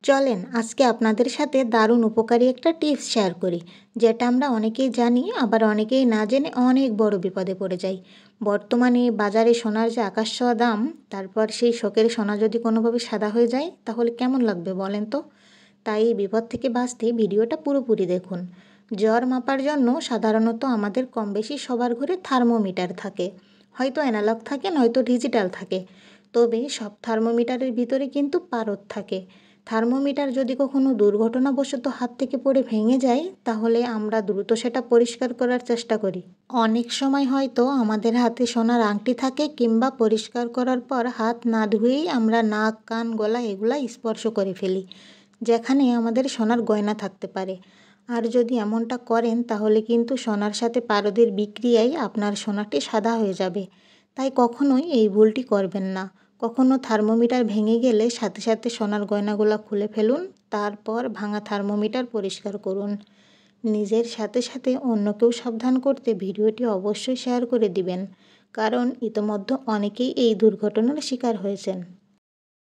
চলেন আজকে আপনাদের সাথে দারুণ উপকারী একটা টিপস শেয়ার করি, যেটা আমরা অনেকেই জানি, আবার অনেকেই না জেনে অনেক বড় বিপদে পড়ে যাই। বর্তমানে বাজারে সোনার যে আকাশ ছোঁয়া দাম, তারপর সেই শখের সোনা যদি কোনোভাবে সাদা হয়ে যায় তাহলে কেমন লাগবে বলেন তো। তাই এই বিপদ থেকে বাঁচতে ভিডিওটা পুরোপুরি দেখুন। জ্বর মাপার জন্য সাধারণত আমাদের কম বেশি সবার ঘরে থার্মোমিটার থাকে, হয়তো অ্যানালগ থাকে নয়তো ডিজিটাল থাকে। তবে সব থার্মোমিটারের ভিতরে কিন্তু পারদ থাকে। থার্মোমিটার যদি কখনো দুর্ঘটনাবশত হাত থেকে পড়ে ভেঙে যায় তাহলে আমরা দ্রুত সেটা পরিষ্কার করার চেষ্টা করি। অনেক সময় হয়তো আমাদের হাতে সোনার আংটি থাকে, কিংবা পরিষ্কার করার পর হাত না ধুয়েই আমরা নাক কান গলা এগুলা স্পর্শ করে ফেলি, যেখানে আমাদের সোনার গয়না থাকতে পারে। আর যদি এমনটা করেন তাহলে কিন্তু সোনার সাথে পারদের বিক্রিয়ায় আপনার সোনাটি সাদা হয়ে যাবে। তাই কখনোই এই ভুলটি করবেন না। কখনো থার্মোমিটার ভেঙে গেলে সাথে সাথে সোনার গয়নাগুলো খুলে ফেলুন, তারপর ভাঙা থার্মোমিটার পরিষ্কার করুন। নিজের সাথে সাথে অন্যকেও সাবধান করতে ভিডিওটি অবশ্যই শেয়ার করে দিবেন, কারণ ইতোমধ্যে অনেকেই এই দুর্ঘটনার শিকার হয়েছেন।